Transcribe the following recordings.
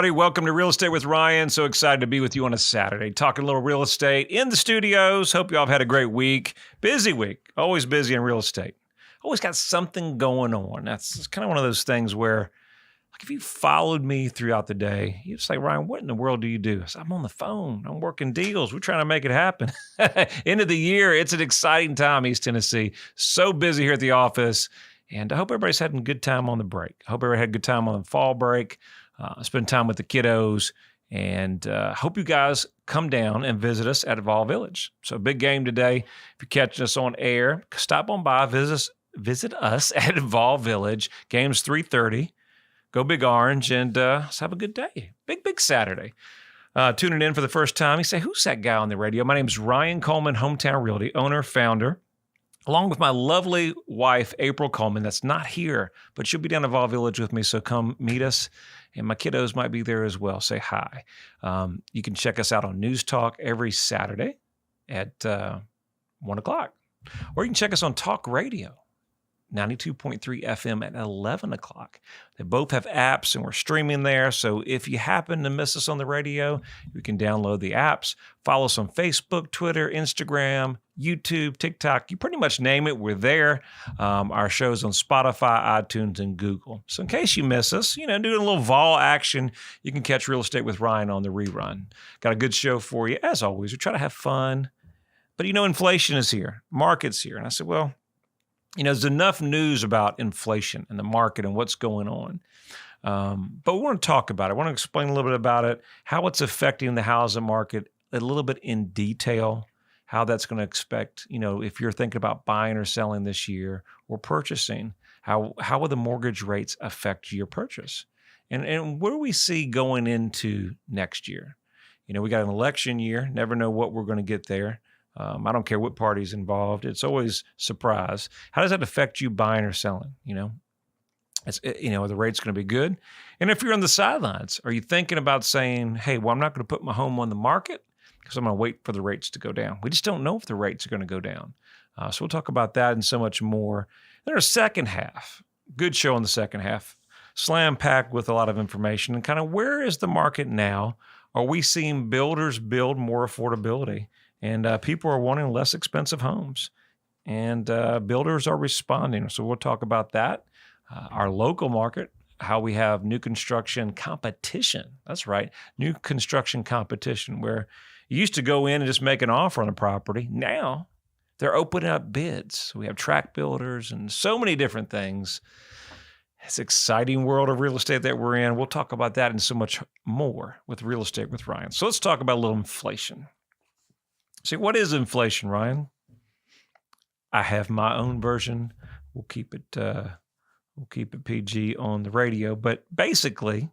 everybody. Welcome to Real Estate with Ryan. So excited to be with you on a Saturday, talking a little real estate in the studios. Hope you all have had a great week. Busy week. Always busy in real estate. Always got something going on. That's kind of one of those things where, like, if you followed me throughout the day, you'd say, Ryan, what in the world do you do? I said, I'm on the phone. I'm working deals. We're trying to make it happen. End of the year. It's an exciting time, East Tennessee. So busy here at the office. And I hope everybody's having a good time on the break. I hope everybody had a good time on the fall break. Spend time with the kiddos, and hope you guys come down and visit us at Evolve Village. So big game today. If you're catching us on air, stop on by, visit us at Evolve Village. Game's 3:30. Go Big Orange, and let's have a good day. Big Saturday. Tuning in for the first time, you say, who's that guy on the radio? My name is Ryan Coleman, Hometown Realty, owner, founder, along with my lovely wife, April Coleman, that's not here, but she'll be down at Evolve Village with me, so come meet us. And my kiddos might be there as well. Say hi. You can check us out on News Talk every Saturday at 1 o'clock. Or you can check us on Talk Radio, 92.3 FM at 11 o'clock. They both have apps, and we're streaming there. So if you happen to miss us on the radio, you can download the apps. Follow us on Facebook, Twitter, Instagram, YouTube, TikTok. You pretty much name it, we're there. Our show's on Spotify, iTunes, and Google. So in case you miss us, doing a little vol action, you can catch Real Estate with Ryan on the rerun. Got a good show for you. As always, we try to have fun. But inflation is here. Market's here. And I said, well, there's enough news about inflation and the market and what's going on. But we want to talk about it. I want to explain a little bit about it, how it's affecting the housing market a little bit in detail, how that's going to affect, if you're thinking about buying or selling this year or purchasing, how will the mortgage rates affect your purchase? And what do we see going into next year? We got an election year, never know what we're going to get there. I don't care what party's involved. It's always surprise. How does that affect you buying or selling? Are the rates going to be good? And if you're on the sidelines, are you thinking about saying, hey, well, I'm not going to put my home on the market because I'm going to wait for the rates to go down. We just don't know if the rates are going to go down. So we'll talk about that and so much more. Then our second half, good show in the second half, slam-packed with a lot of information and kind of where is the market now? Are we seeing builders build more affordability? And people are wanting less expensive homes. And builders are responding. So we'll talk about that. Our local market, how we have new construction competition. That's right, new construction competition, where you used to go in and just make an offer on a property. Now they're opening up bids. We have tract builders and so many different things. It's an exciting world of real estate that we're in. We'll talk about that and so much more with Real Estate with Ryan. So let's talk about a little inflation. See, what is inflation, Ryan? I have my own version. We'll keep it PG on the radio, but basically,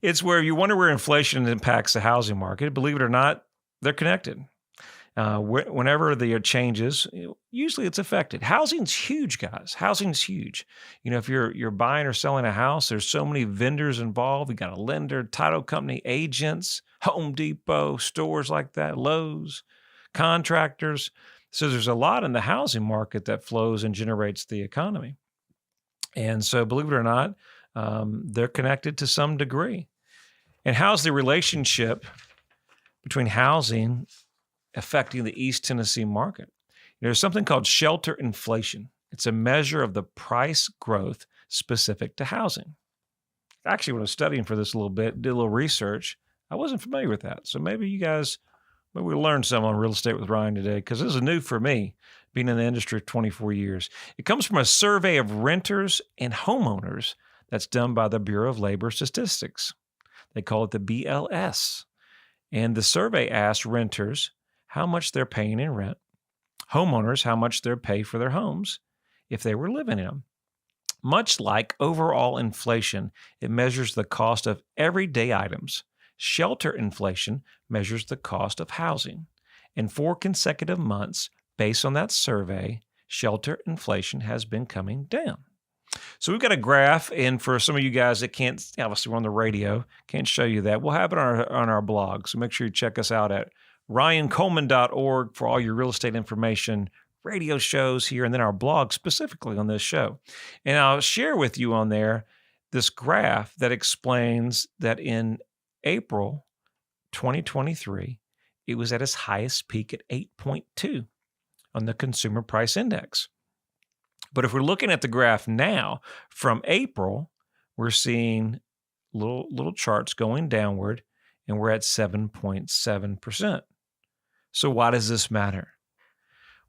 it's where you wonder where inflation impacts the housing market. Believe it or not, they're connected. Whenever there are changes, usually it's affected. Housing's huge, guys. Housing's huge. If you're buying or selling a house, there's so many vendors involved. We got a lender, title company, agents, Home Depot, stores like that, Lowe's, contractors. So there's a lot in the housing market that flows and generates the economy. And so believe it or not, they're connected to some degree. And how's the relationship between housing affecting the East Tennessee market? There's something called shelter inflation. It's a measure of the price growth specific to housing. Actually, when I was studying for this a little bit, did a little research, I wasn't familiar with that. So maybe we learned some on Real Estate with Ryan today, because this is new for me, being in the industry for 24 years. It comes from a survey of renters and homeowners that's done by the Bureau of Labor Statistics. They call it the BLS. And the survey asks renters how much they're paying in rent, homeowners how much they're paying for their homes if they were living in them. Much like overall inflation, it measures the cost of everyday items. Shelter inflation measures the cost of housing. In 4 consecutive months, based on that survey, shelter inflation has been coming down. So we've got a graph, and for some of you guys that can't, obviously we're on the radio, can't show you that, we'll have it on our blog. So make sure you check us out at ryancoleman.org for all your real estate information, radio shows here, and then our blog specifically on this show. And I'll share with you on there this graph that explains that in April 2023, it was at its highest peak at 8.2 on the Consumer Price Index. But if we're looking at the graph now, from April, we're seeing little charts going downward, and we're at 7.7%. So why does this matter?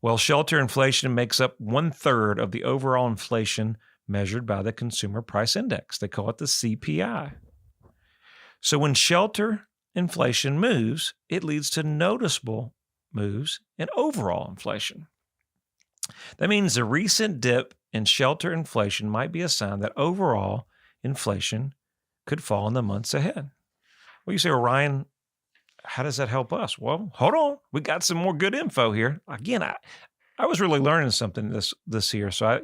Well, shelter inflation makes up 1/3 of the overall inflation measured by the Consumer Price Index. They call it the CPI. So when shelter inflation moves, it leads to noticeable moves in overall inflation. That means the recent dip in shelter inflation might be a sign that overall inflation could fall in the months ahead. Well, you say, well, Ryan, how does that help us? Well, hold on. We got some more good info here. Again, I was really learning something this year. So,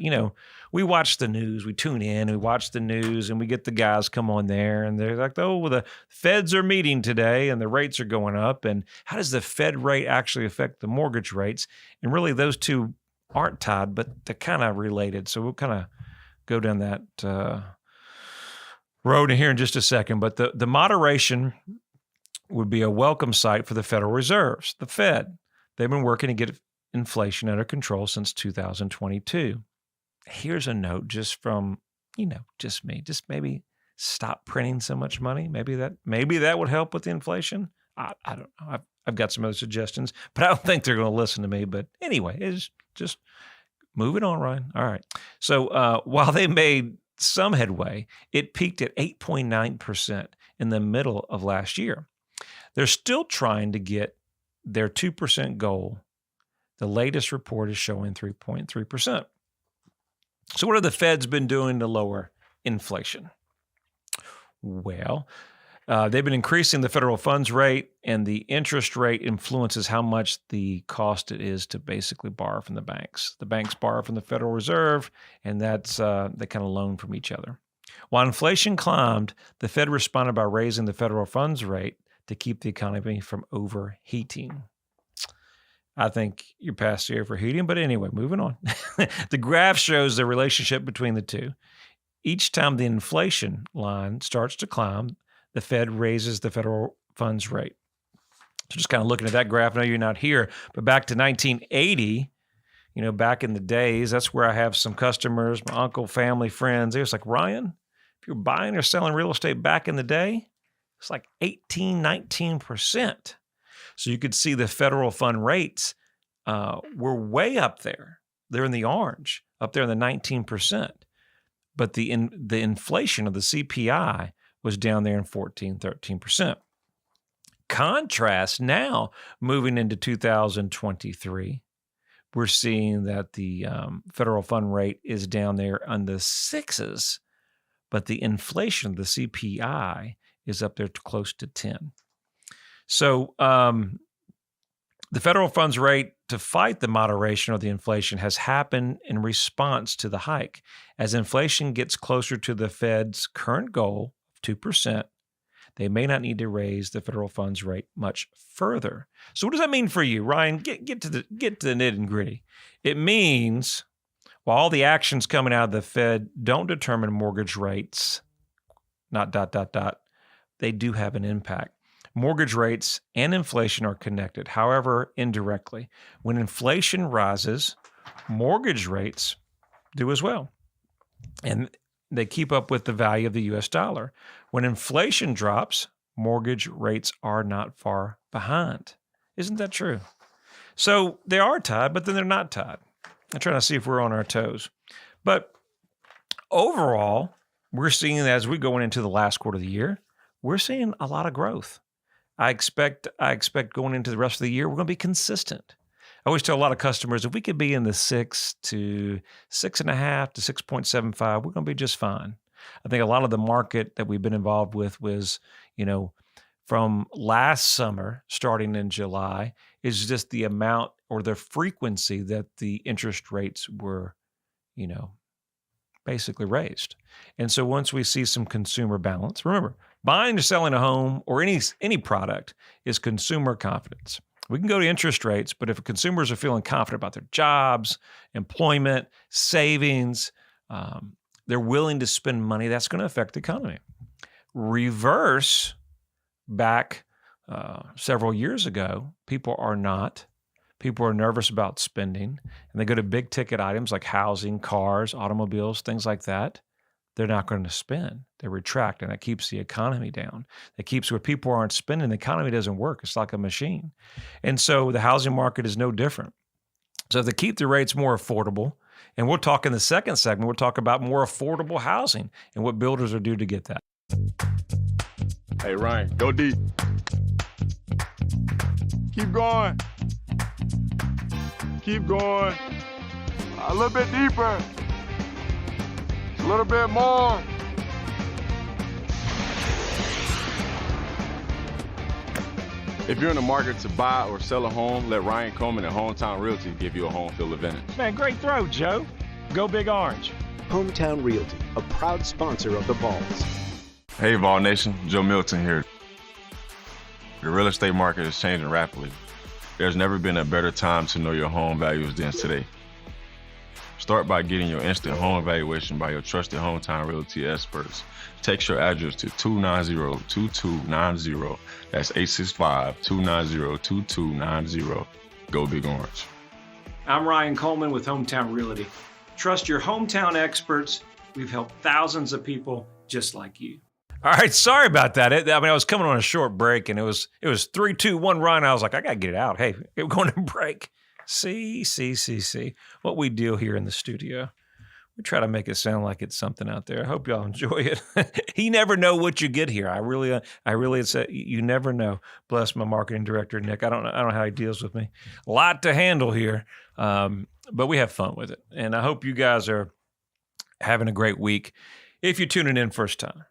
we watch the news, we tune in, we watch the news, and we get the guys come on there, and they're like, oh, well, the feds are meeting today, and the rates are going up. And how does the Fed rate actually affect the mortgage rates? And really, those two aren't tied, but they're kind of related. So we'll kind of go down that road here in just a second. But the moderation would be a welcome sight for the Federal Reserves, the Fed. They've been working to get inflation under control since 2022. Here's a note just from, just me. Just maybe stop printing so much money. Maybe that would help with the inflation. I don't know. I've got some other suggestions, but I don't think they're going to listen to me. But anyway, it's just moving on, Ryan. All right. So while they made some headway, it peaked at 8.9% in the middle of last year. They're still trying to get their 2% goal. The latest report is showing 3.3%. So what have the Feds been doing to lower inflation? Well, they've been increasing the federal funds rate, and the interest rate influences how much the cost it is to basically borrow from the banks. The banks borrow from the Federal Reserve, and that's they kind of loan from each other. While inflation climbed, the Fed responded by raising the federal funds rate to keep the economy from overheating. I think you're past the overheating, but anyway, moving on. The graph shows the relationship between the two. Each time the inflation line starts to climb, the Fed raises the federal funds rate. So just kind of looking at that graph, I know you're not here, but back to 1980, back in the days, that's where I have some customers, my uncle, family, friends. They was like, Ryan, if you're buying or selling real estate back in the day, it's like 18, 19%. So you could see the federal fund rates were way up there. They're in the orange, up there in the 19%. But the inflation of the CPI was down there in 14, 13%. Contrast now, moving into 2023, we're seeing that the federal fund rate is down there on the 6s, but the inflation of the CPI is up there close to 10. So the federal funds rate to fight the moderation of the inflation has happened in response to the hike. As inflation gets closer to the Fed's current goal of 2%, they may not need to raise the federal funds rate much further. So what does that mean for you, Ryan? Get to the nitty and gritty. It means while all the actions coming out of the Fed don't determine mortgage rates, they do have an impact. Mortgage rates and inflation are connected, however, indirectly. When inflation rises, mortgage rates do as well. And they keep up with the value of the U.S. dollar. When inflation drops, mortgage rates are not far behind. Isn't that true? So they are tied, but then they're not tied. I'm trying to see if we're on our toes. But overall, we're seeing that as we go into the last quarter of the year, we're seeing a lot of growth. I expect going into the rest of the year, we're going to be consistent. I always tell a lot of customers, if we could be in the 6 to 6.5 to 6.75, we're going to be just fine. I think a lot of the market that we've been involved with was, from last summer, starting in July, is just the amount or the frequency that the interest rates were, basically raised. And so once we see some consumer balance, remember, buying or selling a home or any product is consumer confidence. We can go to interest rates, but if consumers are feeling confident about their jobs, employment, savings, they're willing to spend money, that's going to affect the economy. Reverse back several years ago, people are not. People are nervous about spending, and they go to big ticket items like housing, cars, automobiles, things like that. They're not going to spend. They retract, and that keeps the economy down. That keeps where people aren't spending. The economy doesn't work. It's like a machine. And so the housing market is no different. So if they keep the rates more affordable, and we'll talk in the second segment, we'll talk about more affordable housing and what builders are due to get that. Hey, Ryan, go deep. Keep going. Keep going. A little bit deeper. A little bit more. If you're in the market to buy or sell a home, let Ryan Coleman at Hometown Realty give you a home field advantage. Man, great throw, Joe. Go Big Orange. Hometown Realty, a proud sponsor of the Vols. Hey, Vol Nation, Joe Milton here. The real estate market is changing rapidly. There's never been a better time to know your home values than today. Start by getting your instant home evaluation by your trusted Hometown Realty experts. Text your address to 290-2290. That's 865-290-2290. Go Big Orange. I'm Ryan Coleman with Hometown Realty. Trust your hometown experts. We've helped thousands of people just like you. All right, sorry about that. I was coming on a short break, and it was 3, 2, 1 run. I was like, I got to get it out. Hey, we're going to break. See what we do here in the studio. We try to make it sound like it's something out there. I hope y'all enjoy it. You never know what you get here. I really, you never know. Bless my marketing director, Nick. I don't know how he deals with me. A lot to handle here, but we have fun with it. And I hope you guys are having a great week. If you're tuning in first time,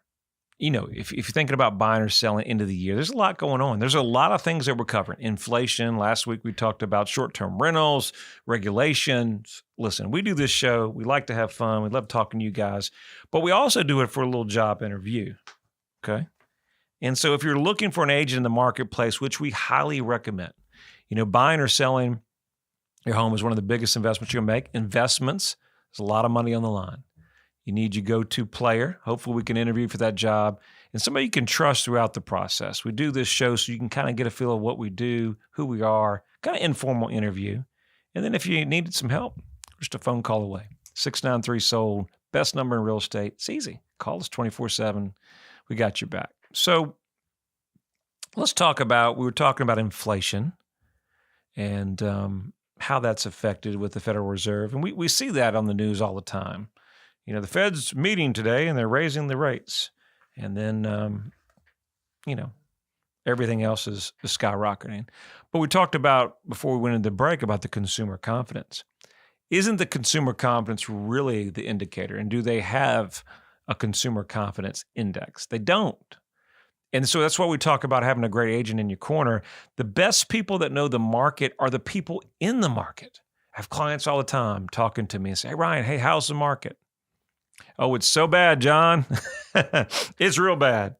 if you're thinking about buying or selling into the year, there's a lot going on. There's a lot of things that we're covering. Inflation. Last week we talked about short-term rentals, regulations. Listen, we do this show. We like to have fun. We love talking to you guys, but we also do it for a little job interview. Okay. And so if you're looking for an agent in the marketplace, which we highly recommend, buying or selling your home is one of the biggest investments you'll make. Investments, there's a lot of money on the line. You need your go-to player. Hopefully we can interview for that job and somebody you can trust throughout the process. We do this show so you can kind of get a feel of what we do, who we are, kind of informal interview. And then if you needed some help, just a phone call away. 693-SOLD, best number in real estate. It's easy. Call us 24/7. We got your back. So let's talk about, we were talking about inflation and how that's affected with the Federal Reserve. And we see that on the news all the time. The Fed's meeting today and they're raising the rates. And then, everything else is skyrocketing. But we talked about, before we went into the break, about the consumer confidence. Isn't the consumer confidence really the indicator? And do they have a consumer confidence index? They don't. And so that's why we talk about having a great agent in your corner. The best people that know the market are the people in the market. I have clients all the time talking to me and say, hey, Ryan, hey, how's the market? Oh, it's so bad, John. It's real bad.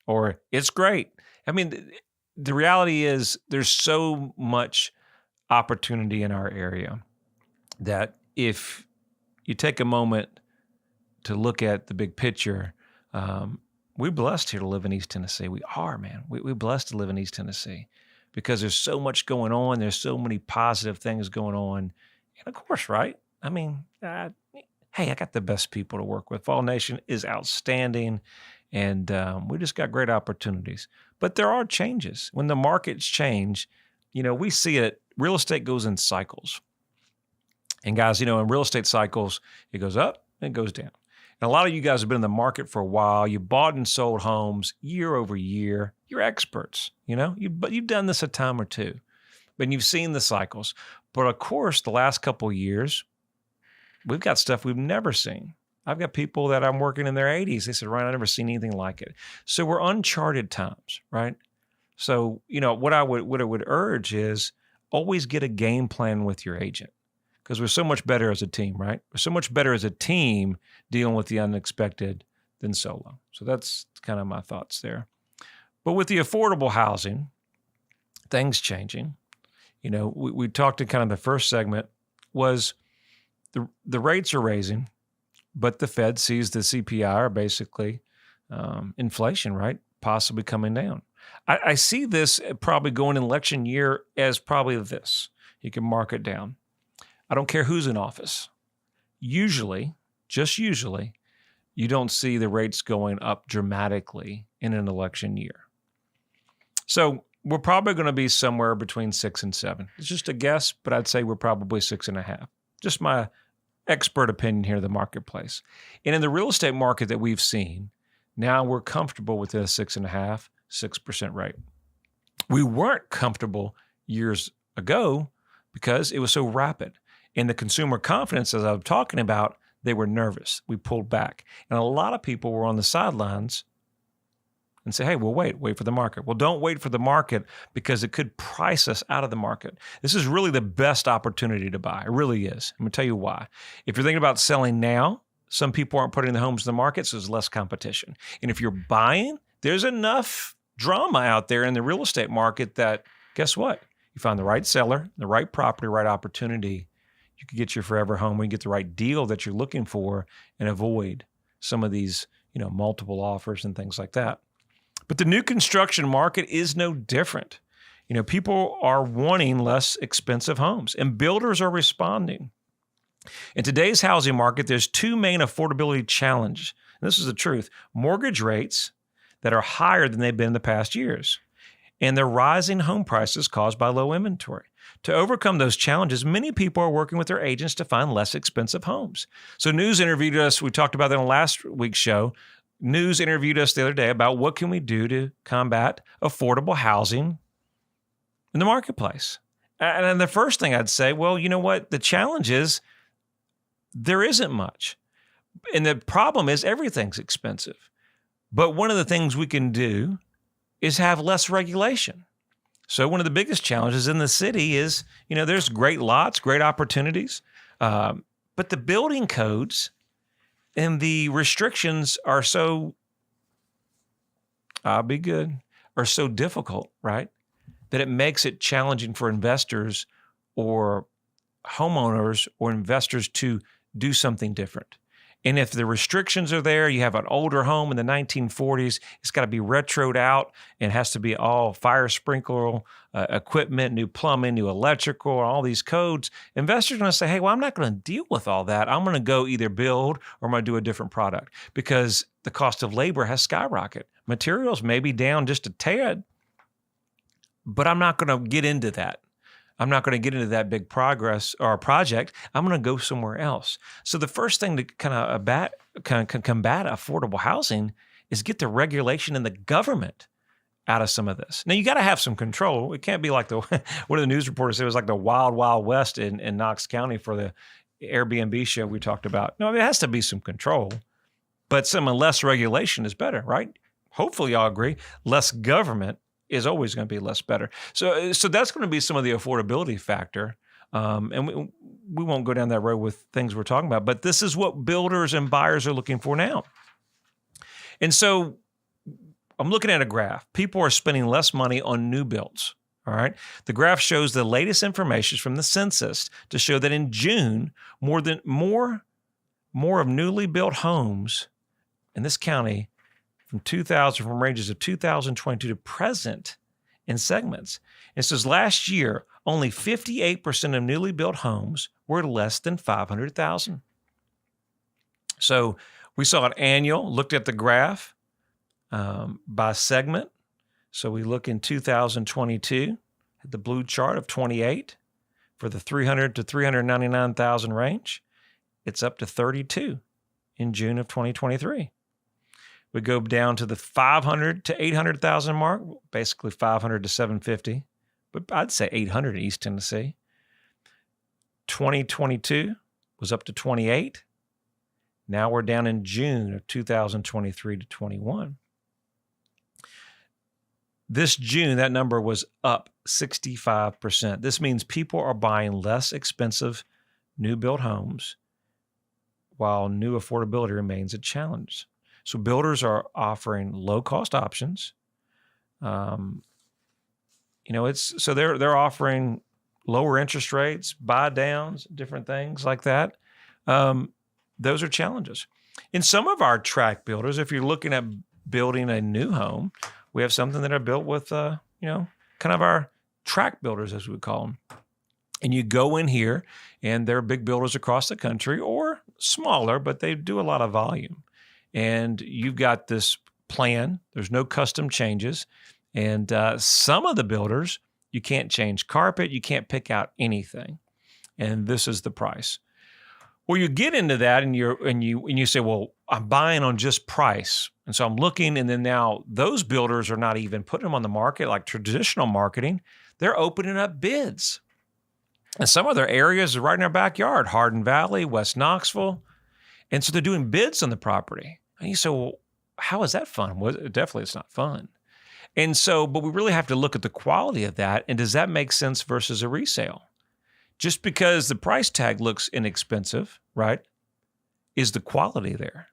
Or it's great. I mean, the reality is there's so much opportunity in our area that if you take a moment to look at the big picture, we're blessed here to live in East Tennessee. We are, man. We're blessed to live in East Tennessee because there's so much going on. There's so many positive things going on. And of course, right? I mean, hey, I got the best people to work with. Vol Nation is outstanding, and we just got great opportunities. But there are changes. When the markets change, we see it. Real estate goes in cycles. And guys, in real estate cycles, it goes up and it goes down. And a lot of you guys have been in the market for a while. You bought and sold homes year over year. You're experts, but you've done this a time or two. But you've seen the cycles. But of course, the last couple of years, we've got stuff we've never seen. I've got people that I'm working in their 80s. They said, Ryan, I've never seen anything like it. So we're uncharted times, right? So, what I would urge is always get a game plan with your agent because we're so much better as a team, right? We're so much better as a team dealing with the unexpected than solo. So that's kind of my thoughts there. But with the affordable housing, things changing. We talked in kind of the first segment was the rates are raising, but the Fed sees the CPI or basically inflation, right, possibly coming down. I see this probably going in election year as probably this. You can mark it down. I don't care who's in office. Usually, just usually, you don't see the rates going up dramatically in an election year. So we're probably going to be somewhere between 6 and 7. It's just a guess, but I'd say we're probably 6.5. Just my expert opinion here of the marketplace. And in the real estate market that we've seen, now we're comfortable with a 6.5, 6% rate. We weren't comfortable years ago because it was so rapid. And the consumer confidence, as I was talking about, they were nervous. We pulled back. And a lot of people were on the sidelines and say, hey, we'll wait for the market. Well, don't wait for the market because it could price us out of the market. This is really the best opportunity to buy. It really is. I'm going to tell you why. If you're thinking about selling now, some people aren't putting the homes in the market, so there's less competition. And if you're buying, there's enough drama out there in the real estate market that, guess what? You find the right seller, the right property, right opportunity, you can get your forever home when you get the right deal that you're looking for and avoid some of these, multiple offers and things like that. But the new construction market is no different. People are wanting less expensive homes and builders are responding. In today's housing market, there's two main affordability challenges. And this is the truth. Mortgage rates that are higher than they've been in the past years, and the rising home prices caused by low inventory. To overcome those challenges, many people are working with their agents to find less expensive homes. So News interviewed us. We talked about that on last week's show. News interviewed us the other day about what can we do to combat affordable housing in the marketplace. And the first thing I'd say, well, you know what? The challenge is there isn't much. And the problem is everything's expensive. But one of the things we can do is have less regulation. So one of the biggest challenges in the city is, there's great lots, great opportunities, but the building codes and the restrictions are so, are so difficult, right? That it makes it challenging for investors or homeowners or investors to do something different. And if the restrictions are there, you have an older home in the 1940s, it's got to be retroed out and has to be all fire sprinkler equipment, new plumbing, new electrical, all these codes. Investors are going to say, hey, well, I'm not going to deal with all that. I'm going to go either build or I'm going to do a different product because the cost of labor has skyrocketed. Materials may be down just a tad, but I'm not going to get into that. I'm not going to get into that big progress or project. I'm going to go somewhere else. So the first thing to kind of combat affordable housing is get the regulation and the government out of some of this. Now, you got to have some control. It can't be like one of the news reporters said it was like the wild, wild west in Knox County for the Airbnb show we talked about. No, there has to be some control, but some less regulation is better, right? Hopefully y'all agree. Less government is always going to be less better. So that's going to be some of the affordability factor. And we won't go down that road with things we're talking about, but this is what builders and buyers are looking for now. And so I'm looking at a graph. People are spending less money on new builds. All right. The graph shows the latest information from the census to show that in June, more of newly built homes in this county from ranges of 2022 to present in segments. It says last year, only 58% of newly built homes were less than 500,000. So we saw an annual, looked at the graph by segment. So we look in 2022 at the blue chart of 28 for the 300 to 399,000 range. It's up to 32 in June of 2023. We go down to the 500 to 800,000 mark, basically 500 to 750, but I'd say 800 in East Tennessee. 2022 was up to 28. Now we're down in June of 2023 to 21. This June, that number was up 65%. This means people are buying less expensive new built homes while new affordability remains a challenge. So builders are offering low-cost options. They're offering lower interest rates, buy downs, different things like that. those are challenges. In some of our tract builders, if you're looking at building a new home, we have something that are built with, kind of our tract builders, as we call them. And you go in here, and they're big builders across the country or smaller, but they do a lot of volume. And you've got this plan. There's no custom changes. And some of the builders, you can't change carpet. You can't pick out anything. And this is the price. Well, you get into that and you say, well, I'm buying on just price. And so I'm looking, and then now those builders are not even putting them on the market like traditional marketing. They're opening up bids. And some of their areas are right in our backyard, Hardin Valley, West Knoxville. And so they're doing bids on the property. And you say, well, how is that fun? Well, definitely it's not fun. And so, but we really have to look at the quality of that. And does that make sense versus a resale? Just because the price tag looks inexpensive, right? Is the quality there?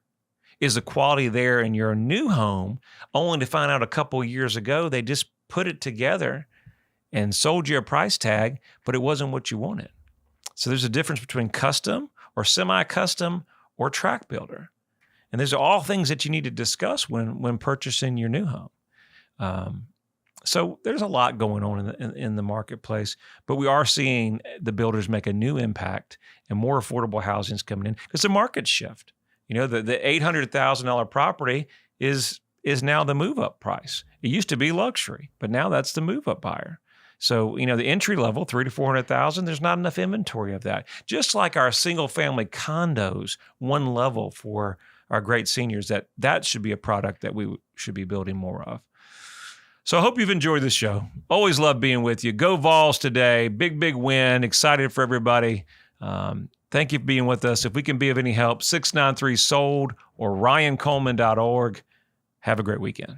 Is the quality there in your new home, only to find out a couple years ago they just put it together and sold you a price tag, but it wasn't what you wanted? So there's a difference between custom or semi-custom or tract builder. And these are all things that you need to discuss when purchasing your new home. So there's a lot going on in the marketplace, but we are seeing the builders make a new impact and more affordable housing is coming in because the market's shift. The $800,000 property is now the move-up price. It used to be luxury, but now that's the move-up buyer. So, the entry level, $300,000 to $400,000, there's not enough inventory of that. Just like our single-family condos, one level for our great seniors, that should be a product that we should be building more of. So I hope you've enjoyed this show. Always love being with you. Go Vols today. Big, big win. Excited for everybody. Thank you for being with us. If we can be of any help, 693-SOLD or ryancoleman.org. Have a great weekend.